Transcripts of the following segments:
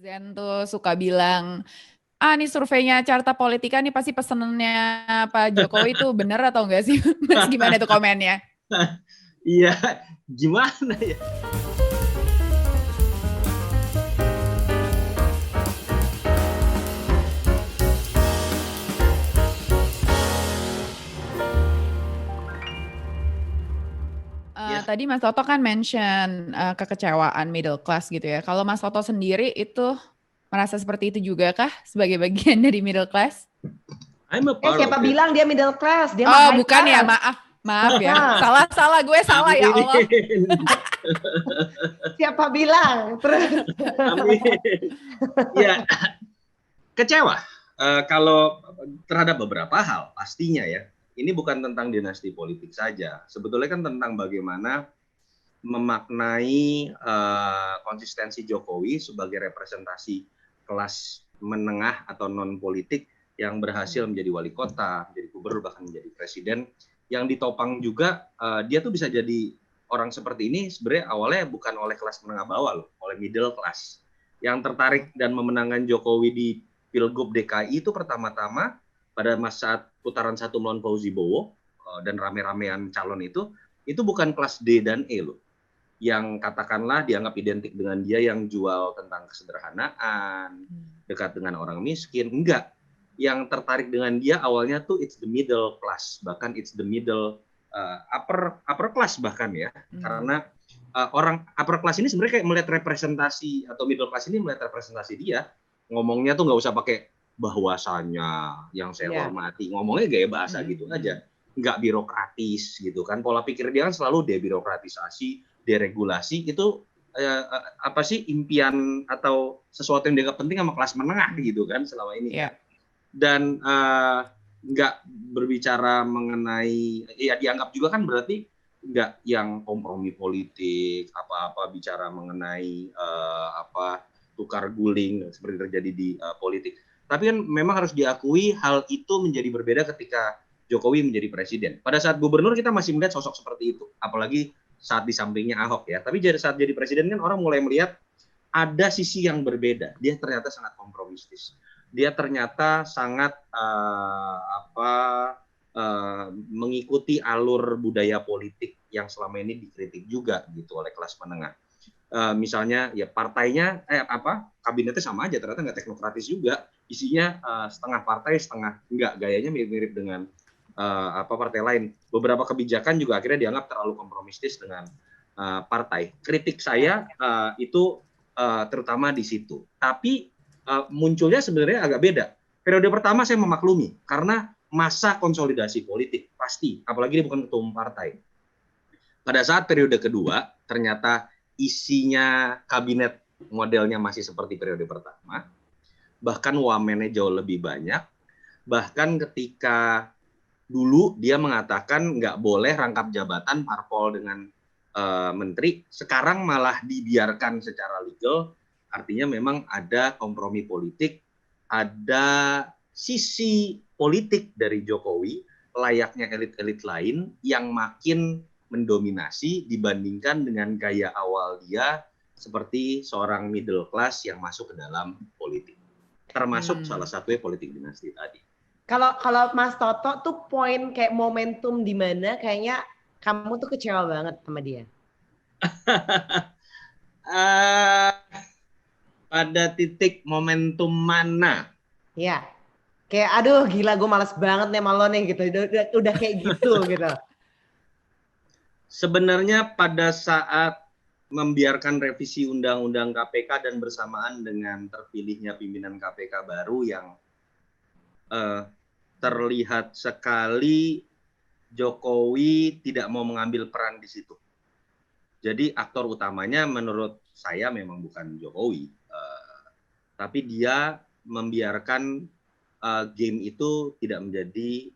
Zen tuh suka bilang, nih surveinya Carta Politika nih pasti pesenannya Pak Jokowi tuh bener atau enggak sih? Mas gimana tuh komennya? Iya, gimana ya? Ya, Tadi Mas Toto kan mention kekecewaan middle class gitu ya. Kalau Mas Toto sendiri itu merasa seperti itu juga kah sebagai bagian dari middle class? I'm a part Siapa of it. bilang dia middle class? Dia mah Oh, high bukan ya, class. maaf ya. Salah gue salah ya Amin. Allah. Siapa bilang? Terus. Amin. Ya, kecewa. Kalau terhadap beberapa hal, pastinya ya. Ini bukan tentang dinasti politik saja. Sebetulnya kan tentang bagaimana memaknai konsistensi Jokowi sebagai representasi kelas menengah atau non politik yang berhasil menjadi wali kota, menjadi gubernur, bahkan menjadi presiden, yang ditopang juga dia tuh bisa jadi orang seperti ini sebenarnya awalnya bukan oleh kelas menengah bawah loh, oleh middle class yang tertarik dan memenangkan Jokowi di Pilgub DKI itu pertama-tama pada masa putaran 1 melawan Fauzi Bowo dan rame-ramean calon itu bukan kelas D dan E loh, yang katakanlah dianggap identik dengan dia yang jual tentang kesederhanaan, dekat dengan orang miskin. Enggak. Yang tertarik dengan dia awalnya tuh it's the middle class, bahkan it's the middle upper class bahkan ya. Karena orang upper class ini sebenarnya kayak melihat representasi, atau middle class ini melihat representasi dia, ngomongnya tuh nggak usah pakai bahwasanya yang saya hormati, ngomongnya gaya bahasa gitu aja, nggak birokratis gitu kan. Pola pikir dia kan selalu debirokratisasi, deregulasi. Itu apa sih impian atau sesuatu yang dianggap penting sama kelas menengah gitu kan selama ini. Dan nggak berbicara mengenai, ya dianggap juga kan berarti nggak yang kompromi politik, apa-apa bicara mengenai tukar guling seperti terjadi di politik. Tapi kan memang harus diakui hal itu menjadi berbeda ketika Jokowi menjadi presiden. Pada saat gubernur kita masih melihat sosok seperti itu, apalagi saat di sampingnya Ahok ya. Tapi saat jadi presiden kan orang mulai melihat ada sisi yang berbeda. Dia ternyata sangat kompromistis. Dia ternyata sangat mengikuti alur budaya politik yang selama ini dikritik juga gitu oleh kelas menengah. Misalnya ya partainya kabinetnya sama aja, ternyata nggak teknokratis juga, isinya setengah partai setengah enggak, gayanya mirip-mirip dengan partai lain. Beberapa kebijakan juga akhirnya dianggap terlalu kompromistis dengan partai. Kritik saya itu terutama di situ. Tapi munculnya sebenarnya agak beda. Periode pertama saya memaklumi karena masa konsolidasi politik pasti, apalagi dia bukan ketua umum partai. Pada saat periode kedua ternyata isinya kabinet modelnya masih seperti periode pertama, bahkan wamennya jauh lebih banyak. Bahkan ketika dulu dia mengatakan nggak boleh rangkap jabatan parpol dengan menteri, sekarang malah dibiarkan secara legal. Artinya memang ada kompromi politik, ada sisi politik dari Jokowi layaknya elit-elit lain yang makin mendominasi dibandingkan dengan gaya awal dia seperti seorang middle class yang masuk ke dalam politik. Termasuk salah satunya politik dinasti tadi. Kalau Mas Toto tuh poin kayak momentum di mana kayaknya kamu tuh kecewa banget sama dia? Pada titik momentum mana? Ya, kayak aduh gila gue males banget nih sama lo nih gitu. Udah kayak gitu gitu. Sebenarnya pada saat membiarkan revisi Undang-Undang KPK dan bersamaan dengan terpilihnya pimpinan KPK baru yang terlihat sekali Jokowi tidak mau mengambil peran di situ. Jadi aktor utamanya menurut saya memang bukan Jokowi, tapi dia membiarkan game itu tidak menjadi,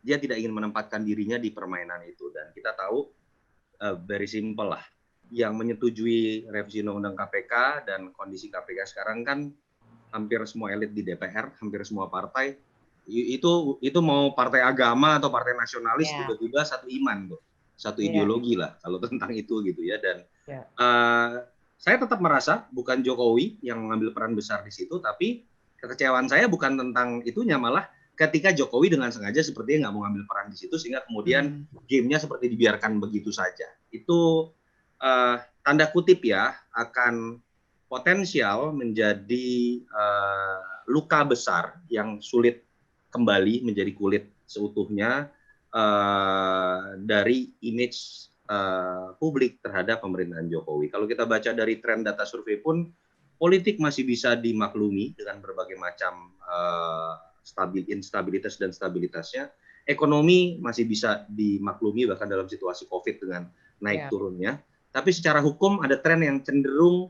dia tidak ingin menempatkan dirinya di permainan itu. Dan kita tahu very simple lah, yang menyetujui revisi Undang-Undang KPK dan kondisi KPK sekarang kan hampir semua elit di DPR, hampir semua partai. Itu mau partai agama atau partai nasionalis, tiba-tiba satu iman tuh, satu ideologi lah kalau tentang itu gitu ya. Dan saya tetap merasa bukan Jokowi yang mengambil peran besar di situ, tapi kekecewaan saya bukan tentang itunya, malah ketika Jokowi dengan sengaja sepertinya nggak mau ngambil peran di situ, sehingga kemudian gamenya seperti dibiarkan begitu saja. Itu tanda kutip ya, akan potensial menjadi luka besar yang sulit kembali menjadi kulit seutuhnya dari image publik terhadap pemerintahan Jokowi. Kalau kita baca dari tren data survei pun, politik masih bisa dimaklumi dengan berbagai macam instabilitas dan stabilitasnya. Ekonomi masih bisa dimaklumi bahkan dalam situasi COVID dengan naik turunnya. Tapi secara hukum ada tren yang cenderung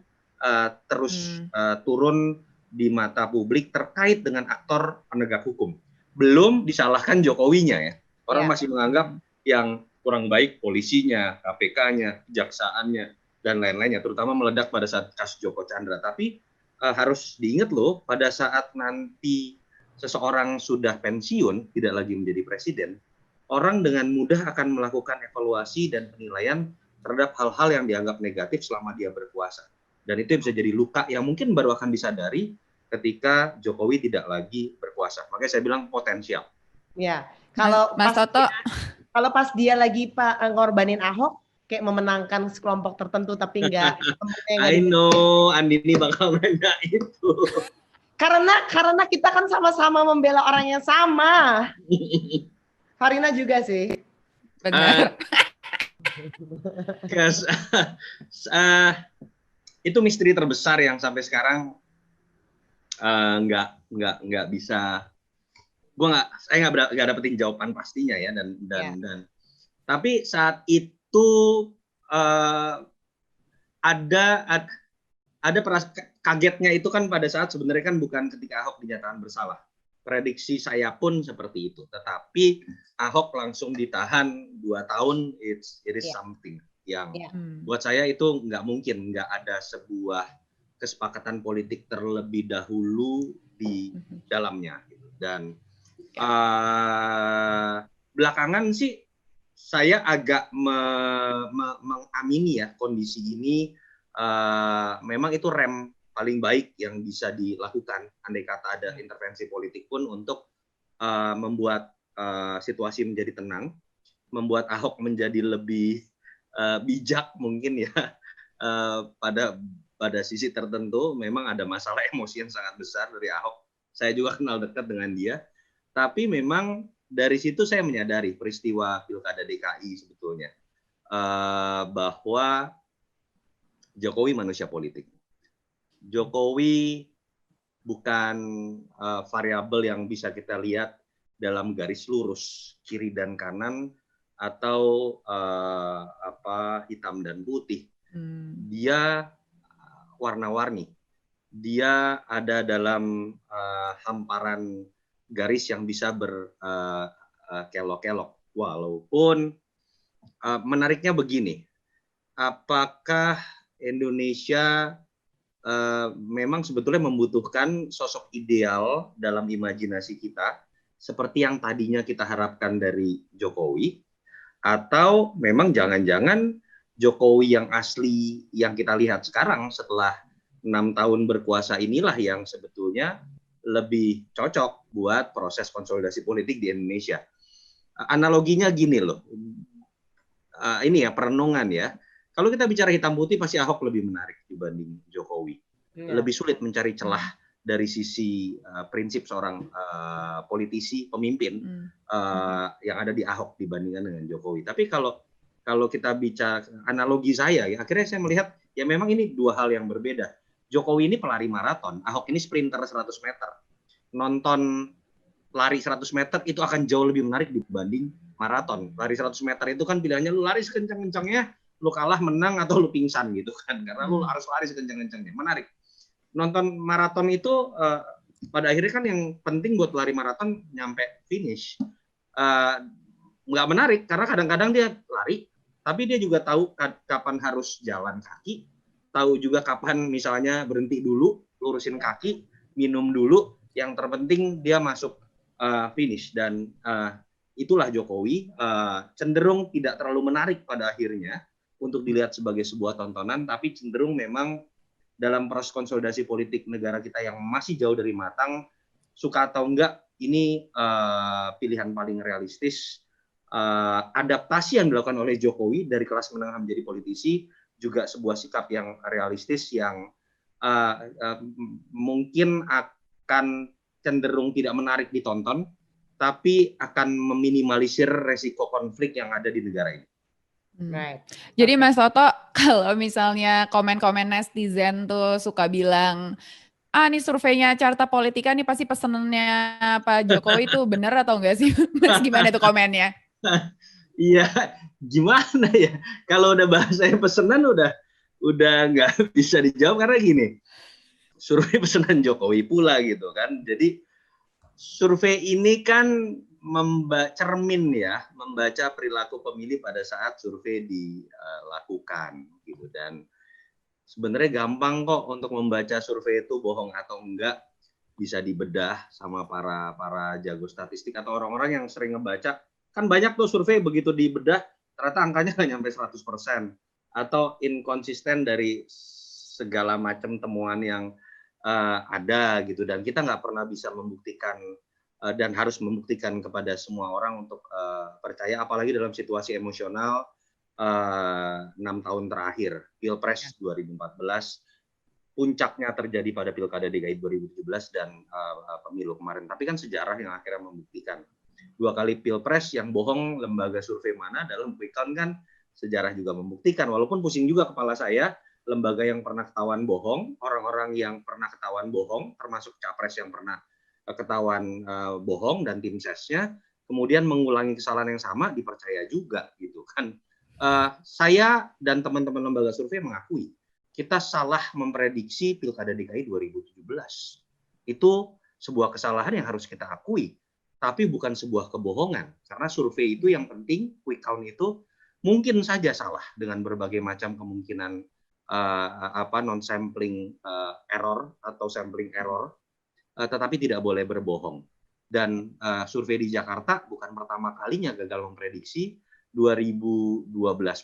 terus turun di mata publik terkait dengan aktor penegak hukum. Belum disalahkan Jokowinya ya. Orang masih menganggap yang kurang baik polisinya, KPK-nya, kejaksaannya, dan lain-lainnya, terutama meledak pada saat kasus Joko Chandra. Tapi harus diingat loh, pada saat nanti seseorang sudah pensiun, tidak lagi menjadi presiden, orang dengan mudah akan melakukan evaluasi dan penilaian terhadap hal-hal yang dianggap negatif selama dia berkuasa. Dan itu bisa jadi luka yang mungkin baru akan disadari ketika Jokowi tidak lagi berkuasa. Makanya saya bilang potensial. Ya, kalau Mas Toto, kalau pas dia lagi ngorbanin Ahok, kayak memenangkan sekelompok tertentu tapi enggak. I know, Andini bakal nanya itu. Karena kita kan sama-sama membela orang yang sama. Farina juga sih. benar. Itu misteri terbesar yang sampai sekarang nggak bisa. Saya nggak dapetin jawaban pastinya ya, dan tapi saat itu ada kagetnya itu kan pada saat sebenarnya kan bukan ketika Ahok dinyatakan bersalah. Prediksi saya pun seperti itu. Tetapi Ahok langsung ditahan 2 tahun, it is something yang buat saya itu nggak mungkin, nggak ada sebuah kesepakatan politik terlebih dahulu di dalamnya. Dan belakangan sih saya agak mengamini ya kondisi ini, memang itu rem paling baik yang bisa dilakukan andai kata ada intervensi politik pun untuk membuat situasi menjadi tenang, membuat Ahok menjadi lebih bijak mungkin ya. Pada sisi tertentu memang ada masalah emosi yang sangat besar dari Ahok. Saya juga kenal dekat dengan dia. Tapi memang dari situ saya menyadari peristiwa Pilkada DKI sebetulnya bahwa Jokowi manusia politik. Jokowi bukan variabel yang bisa kita lihat dalam garis lurus kiri dan kanan atau hitam dan putih. Dia warna-warni. Dia ada dalam hamparan garis yang bisa berkelok-kelok. Walaupun menariknya begini, apakah Indonesia memang sebetulnya membutuhkan sosok ideal dalam imajinasi kita seperti yang tadinya kita harapkan dari Jokowi, atau memang jangan-jangan Jokowi yang asli yang kita lihat sekarang setelah 6 tahun berkuasa inilah yang sebetulnya lebih cocok buat proses konsolidasi politik di Indonesia. Analoginya gini loh, ini ya perenungan ya. Kalau kita bicara hitam putih pasti Ahok lebih menarik dibanding Jokowi. Lebih sulit mencari celah dari sisi prinsip seorang politisi, pemimpin yang ada di Ahok dibandingkan dengan Jokowi. Tapi kalau kita bicara analogi saya, ya akhirnya saya melihat ya memang ini dua hal yang berbeda. Jokowi ini pelari maraton, Ahok ini sprinter 100 meter. Nonton lari 100 meter itu akan jauh lebih menarik dibanding maraton. Lari 100 meter itu kan pilihannya lu lari sekencang-kencangnya, lu kalah, menang, atau lu pingsan gitu kan. Karena lu harus lari sekencang-kencangnya. Menarik. Nonton maraton itu pada akhirnya kan yang penting buat lari maraton nyampe finish. Nggak menarik karena kadang-kadang dia lari, tapi dia juga tahu kapan harus jalan kaki, tahu juga kapan misalnya berhenti dulu, lurusin kaki, minum dulu, yang terpenting dia masuk finish. Dan itulah Jokowi, cenderung tidak terlalu menarik pada akhirnya untuk dilihat sebagai sebuah tontonan, tapi cenderung memang dalam proses konsolidasi politik negara kita yang masih jauh dari matang, suka atau enggak, ini pilihan paling realistis. Adaptasi yang dilakukan oleh Jokowi dari kelas menengah menjadi politisi juga sebuah sikap yang realistis yang mungkin akan cenderung tidak menarik ditonton, tapi akan meminimalisir resiko konflik yang ada di negara ini. Right. Jadi Mas Toto, kalau misalnya komen-komen netizen tuh suka bilang, nih surveinya Carta Politika nih pasti pesenannya Pak Jokowi itu bener atau enggak sih? Mas gimana tuh komennya? Iya, gimana ya? Kalau udah bahasanya pesenan udah nggak bisa dijawab karena gini, survei pesanan Jokowi pula gitu kan. Jadi survei ini kan membaca perilaku pemilih pada saat survei dilakukan gitu, dan sebenarnya gampang kok untuk membaca survei itu bohong atau enggak, bisa dibedah sama para jago statistik atau orang-orang yang sering ngebaca. Kan banyak tuh survei begitu dibedah ternyata angkanya nggak nyampe 100% atau inkonsisten dari segala macam temuan yang ada gitu, dan kita nggak pernah bisa membuktikan dan harus membuktikan kepada semua orang untuk percaya, apalagi dalam situasi emosional 6 tahun terakhir, Pilpres 2014, puncaknya terjadi pada Pilkada DKI 2017 dan pemilu kemarin. Tapi kan sejarah yang akhirnya membuktikan 2 kali Pilpres yang bohong lembaga survei mana dalam quick count kan sejarah juga membuktikan. Walaupun pusing juga kepala saya, lembaga yang pernah ketahuan bohong, orang-orang yang pernah ketahuan bohong, termasuk capres yang pernah ketahuan bohong dan tim sesnya, kemudian mengulangi kesalahan yang sama, dipercaya juga gitu kan. Saya dan teman-teman lembaga survei mengakui kita salah memprediksi Pilkada DKI 2017. Itu sebuah kesalahan yang harus kita akui, tapi bukan sebuah kebohongan, karena survei itu yang penting, quick count itu mungkin saja salah dengan berbagai macam kemungkinan non sampling error atau sampling error, tetapi tidak boleh berbohong. Dan survei di Jakarta bukan pertama kalinya gagal memprediksi. 2012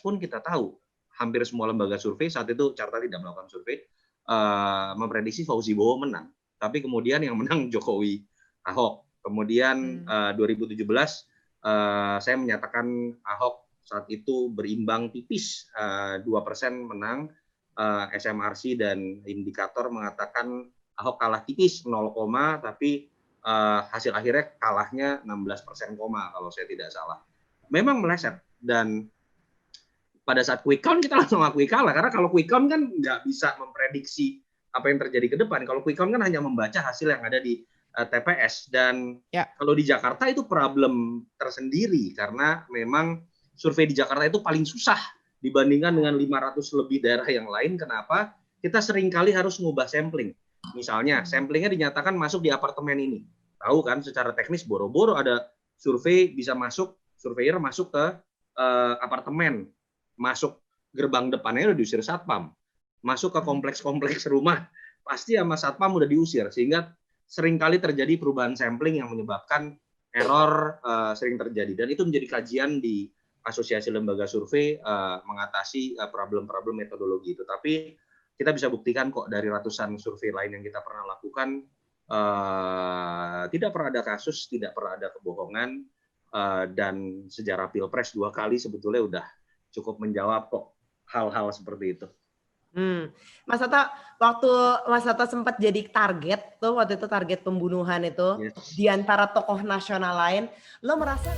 pun kita tahu hampir semua lembaga survei saat itu, Carta tidak melakukan survei, memprediksi Fauzi Bowo menang, tapi kemudian yang menang Jokowi Ahok. Kemudian 2017 saya menyatakan Ahok saat itu berimbang tipis, 2% menang, SMRC dan indikator mengatakan Ahok kalah tipis 0, tapi hasil akhirnya kalahnya 16%, kalau saya tidak salah. Memang meleset, dan pada saat quick count kita langsung akui kalah, karena kalau quick count kan nggak bisa memprediksi apa yang terjadi ke depan. Kalau quick count kan hanya membaca hasil yang ada di TPS, dan kalau di Jakarta itu problem tersendiri karena memang survei di Jakarta itu paling susah dibandingkan dengan 500 lebih daerah yang lain. Kenapa? Kita seringkali harus mengubah sampling. Misalnya, samplingnya dinyatakan masuk di apartemen ini. Tahu kan, secara teknis boro-boro ada survei bisa masuk, surveyor masuk ke apartemen, masuk gerbang depannya udah diusir satpam, masuk ke kompleks-kompleks rumah, pasti sama satpam udah diusir, sehingga seringkali terjadi perubahan sampling yang menyebabkan error sering terjadi. Dan itu menjadi kajian di Asosiasi Lembaga Survei mengatasi problem-problem metodologi itu. Tapi kita bisa buktikan kok dari ratusan survei lain yang kita pernah lakukan, tidak pernah ada kasus, tidak pernah ada kebohongan, dan sejarah Pilpres 2 kali sebetulnya udah cukup menjawab kok hal-hal seperti itu. Mas Toto, waktu Mas Toto sempat jadi target tuh, waktu itu target pembunuhan itu, di antara tokoh nasional lain, lo merasa